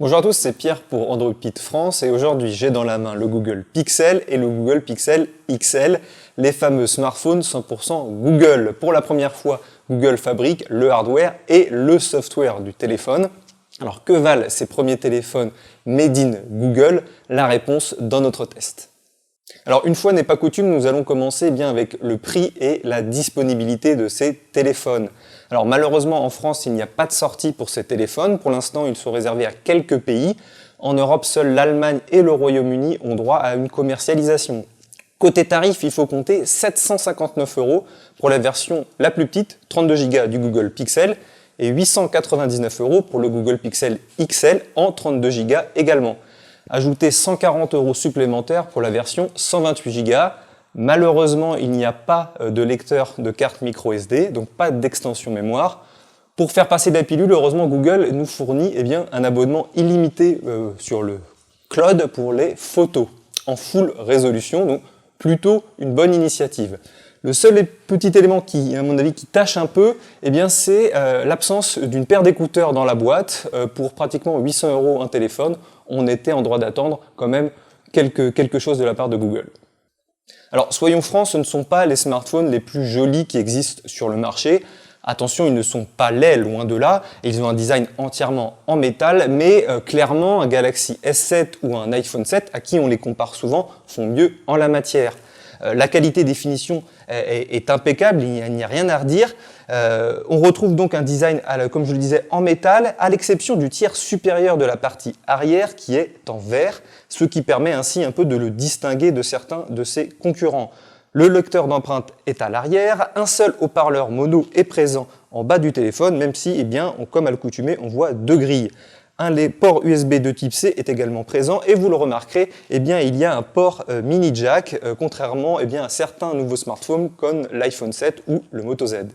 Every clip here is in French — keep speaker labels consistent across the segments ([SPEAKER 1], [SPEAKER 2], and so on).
[SPEAKER 1] Bonjour à tous, c'est Pierre pour Android Pit France et aujourd'hui j'ai dans la main le Google Pixel et le Google Pixel XL, les fameux smartphones 100% Google. Pour la première fois, Google fabrique le hardware et le software du téléphone. Alors que valent ces premiers téléphones made in Google? La réponse dans notre test. Alors une fois n'est pas coutume, nous allons commencer bien avec le prix et la disponibilité de ces téléphones. Alors malheureusement en France il n'y a pas de sortie pour ces téléphones, pour l'instant ils sont réservés à quelques pays. En Europe, seuls l'Allemagne et le Royaume-Uni ont droit à une commercialisation. Côté tarif, il faut compter 759 € pour la version la plus petite, 32 Go du Google Pixel, et 899 € pour le Google Pixel XL en 32 Go également. Ajoutez 140 € supplémentaires pour la version 128 Go. Malheureusement, il n'y a pas de lecteur de carte micro SD, donc pas d'extension mémoire. Pour faire passer la pilule, heureusement, Google nous fournit un abonnement illimité sur le cloud pour les photos en full résolution, donc plutôt une bonne initiative. Le seul petit élément qui, à mon avis, qui tâche un peu, c'est l'absence d'une paire d'écouteurs dans la boîte. Pour pratiquement 800 € un téléphone, on était en droit d'attendre quand même quelque chose de la part de Google. Alors, soyons francs, ce ne sont pas les smartphones les plus jolis qui existent sur le marché. Attention, ils ne sont pas laids, loin de là. Ils ont un design entièrement en métal, mais clairement, un Galaxy S7 ou un iPhone 7, à qui on les compare souvent, font mieux en la matière. La qualité des finitions est impeccable, il n'y a rien à redire. On retrouve donc un design, comme je le disais, en métal, à l'exception du tiers supérieur de la partie arrière qui est en verre, ce qui permet ainsi un peu de le distinguer de certains de ses concurrents. Le lecteur d'empreintes est à l'arrière, un seul haut-parleur mono est présent en bas du téléphone, même si, comme à l'accoutumée, on voit deux grilles. Les ports USB de type C est également présent et vous le remarquerez, il y a un port mini jack, contrairement à certains nouveaux smartphones comme l'iPhone 7 ou le Moto Z.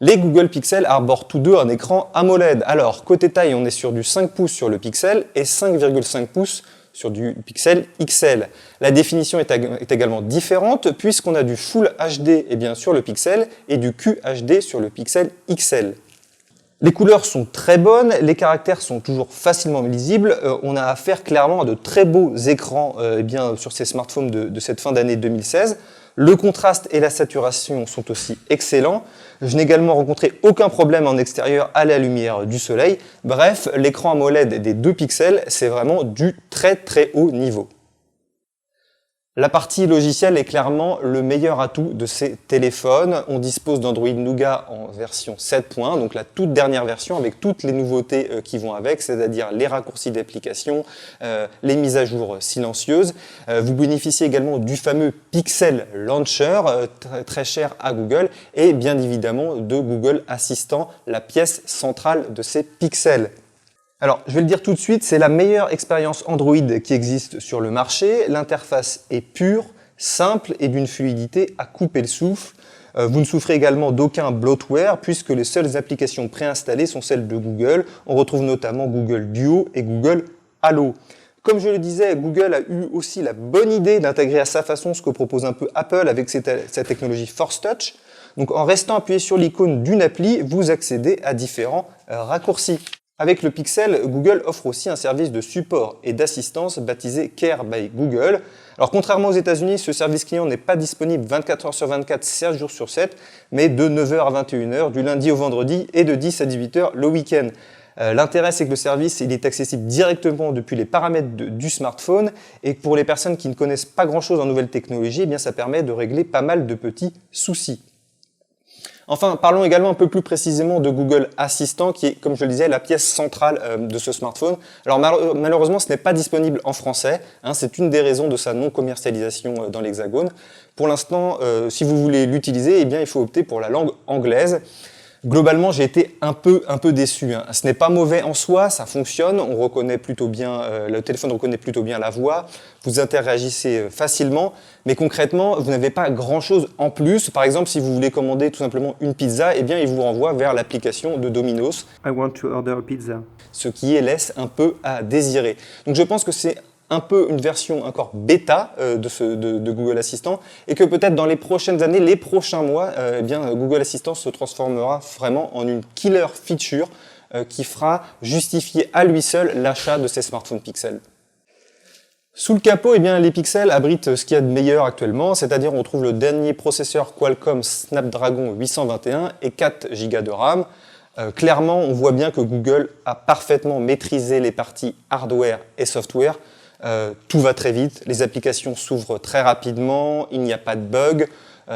[SPEAKER 1] Les Google Pixel arborent tous deux un écran AMOLED. Alors, côté taille, on est sur du 5 pouces sur le Pixel et 5,5 pouces sur du Pixel XL. La définition est également différente puisqu'on a du Full HD sur le Pixel et du QHD sur le Pixel XL. Les couleurs sont très bonnes, les caractères sont toujours facilement lisibles, on a affaire clairement à de très beaux écrans sur ces smartphones de cette fin d'année 2016. Le contraste et la saturation sont aussi excellents. Je n'ai également rencontré aucun problème en extérieur à la lumière du soleil. Bref, l'écran AMOLED des deux pixels, c'est vraiment du très très haut niveau. La partie logicielle est clairement le meilleur atout de ces téléphones. On dispose d'Android Nougat en version 7. Donc la toute dernière version avec toutes les nouveautés qui vont avec, c'est-à-dire les raccourcis d'application, les mises à jour silencieuses. Vous bénéficiez également du fameux Pixel Launcher, très cher à Google, et bien évidemment de Google Assistant, la pièce centrale de ces pixels. Alors, je vais le dire tout de suite, c'est la meilleure expérience Android qui existe sur le marché. L'interface est pure, simple et d'une fluidité à couper le souffle. Vous ne souffrez également d'aucun bloatware puisque les seules applications préinstallées sont celles de Google. On retrouve notamment Google Duo et Google Halo. Comme je le disais, Google a eu aussi la bonne idée d'intégrer à sa façon ce que propose un peu Apple avec sa technologie Force Touch. Donc, en restant appuyé sur l'icône d'une appli, vous accédez à différents raccourcis. Avec le Pixel, Google offre aussi un service de support et d'assistance baptisé Care by Google. Alors contrairement aux États-Unis, ce service client n'est pas disponible 24 h sur 24, 7 jours sur 7, mais de 9 h à 21 h du lundi au vendredi et de 10 à 18 h le week-end. L'intérêt, c'est que le service il est accessible directement depuis les paramètres du smartphone et pour les personnes qui ne connaissent pas grand-chose en nouvelles technologies, ça permet de régler pas mal de petits soucis. Enfin, parlons également un peu plus précisément de Google Assistant, qui est, comme je le disais, la pièce centrale de ce smartphone. Alors malheureusement, ce n'est pas disponible en français. C'est une des raisons de sa non-commercialisation dans l'Hexagone. Pour l'instant, si vous voulez l'utiliser, il faut opter pour la langue anglaise. Globalement, j'ai été un peu déçu. Ce n'est pas mauvais en soi, ça fonctionne, on reconnaît plutôt bien, le téléphone reconnaît plutôt bien la voix, vous interagissez facilement, mais concrètement, vous n'avez pas grand-chose en plus. Par exemple, si vous voulez commander tout simplement une pizza, il vous renvoie vers l'application de Domino's.
[SPEAKER 2] I want to order a pizza.
[SPEAKER 1] Ce qui laisse un peu à désirer. Donc je pense que c'est un peu une version encore bêta de Google Assistant et que peut-être dans les prochaines années, les prochains mois, Google Assistant se transformera vraiment en une killer feature qui fera justifier à lui seul l'achat de ces smartphones Pixel. Sous le capot, eh bien, les Pixel abritent ce qu'il y a de meilleur actuellement, c'est-à-dire on trouve le dernier processeur Qualcomm Snapdragon 821 et 4 Go de RAM. Clairement, on voit bien que Google a parfaitement maîtrisé les parties hardware et software. Tout va très vite, les applications s'ouvrent très rapidement, il n'y a pas de bug.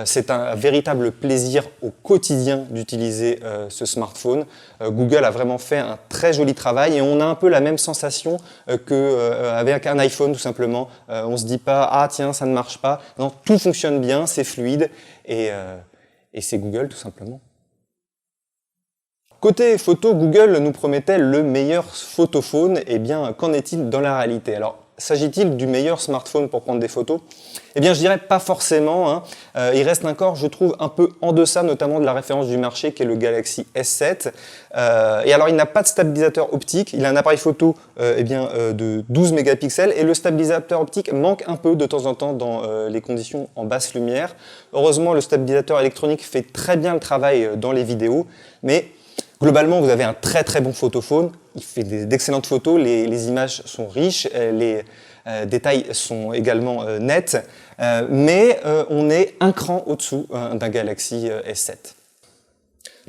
[SPEAKER 1] C'est un véritable plaisir au quotidien d'utiliser ce smartphone. Google a vraiment fait un très joli travail et on a un peu la même sensation qu'avec un iPhone tout simplement. On ne se dit pas « Ah tiens, ça ne marche pas ». Non, tout fonctionne bien, c'est fluide et c'est Google tout simplement. Côté photo, Google nous promettait le meilleur photophone. Eh bien, qu'en est-il dans la réalité? Alors, s'agit-il du meilleur smartphone pour prendre des photos? Eh bien, je dirais pas forcément. Hein. Il reste encore, je trouve, un peu en deçà, notamment de la référence du marché, qui est le Galaxy S7. Et alors, il n'a pas de stabilisateur optique. Il a un appareil photo de 12 mégapixels. Et le stabilisateur optique manque un peu de temps en temps dans les conditions en basse lumière. Heureusement, le stabilisateur électronique fait très bien le travail dans les vidéos. Mais globalement, vous avez un très très bon photophone. Il fait d'excellentes photos, les images sont riches, les détails sont également nets, mais on est un cran au-dessous d'un Galaxy S7.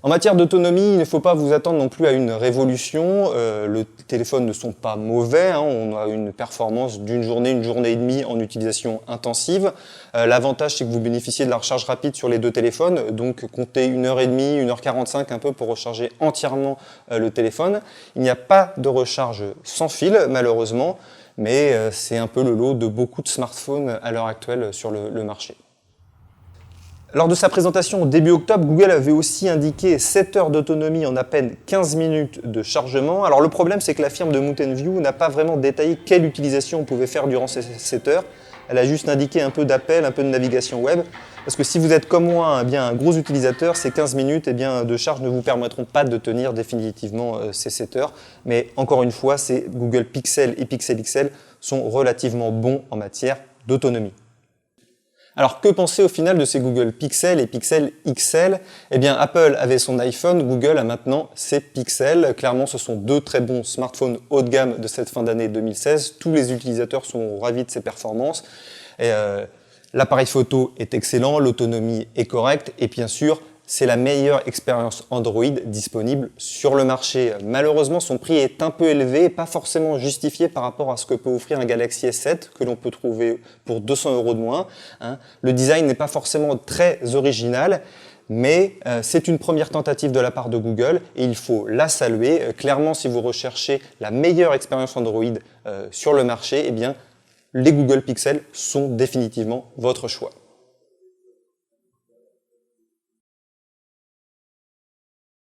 [SPEAKER 1] En matière d'autonomie, il ne faut pas vous attendre non plus à une révolution. Les téléphones ne sont pas mauvais, hein. On a une performance d'une journée, une journée et demie en utilisation intensive. L'avantage, c'est que vous bénéficiez de la recharge rapide sur les deux téléphones, donc comptez 1h30, 1h45 un peu pour recharger entièrement le téléphone. Il n'y a pas de recharge sans fil, malheureusement, mais c'est un peu le lot de beaucoup de smartphones à l'heure actuelle sur le marché. Lors de sa présentation au début octobre, Google avait aussi indiqué 7 heures d'autonomie en à peine 15 minutes de chargement. Alors le problème, c'est que la firme de Mountain View n'a pas vraiment détaillé quelle utilisation on pouvait faire durant ces 7 heures. Elle a juste indiqué un peu d'appel, un peu de navigation web. Parce que si vous êtes comme moi un gros utilisateur, ces 15 minutes de charge ne vous permettront pas de tenir définitivement ces 7 heures. Mais encore une fois, ces Google Pixel et Pixel XL sont relativement bons en matière d'autonomie. Alors que penser au final de ces Google Pixel et Pixel XL? Eh bien, Apple avait son iPhone, Google a maintenant ses Pixel. Clairement, ce sont deux très bons smartphones haut de gamme de cette fin d'année 2016. Tous les utilisateurs sont ravis de ses performances. L'appareil photo est excellent, l'autonomie est correcte et bien sûr, c'est la meilleure expérience Android disponible sur le marché. Malheureusement, son prix est un peu élevé et pas forcément justifié par rapport à ce que peut offrir un Galaxy S7 que l'on peut trouver pour 200 € de moins. Le design n'est pas forcément très original, mais c'est une première tentative de la part de Google et il faut la saluer. Clairement, si vous recherchez la meilleure expérience Android sur le marché, eh bien, les Google Pixel sont définitivement votre choix.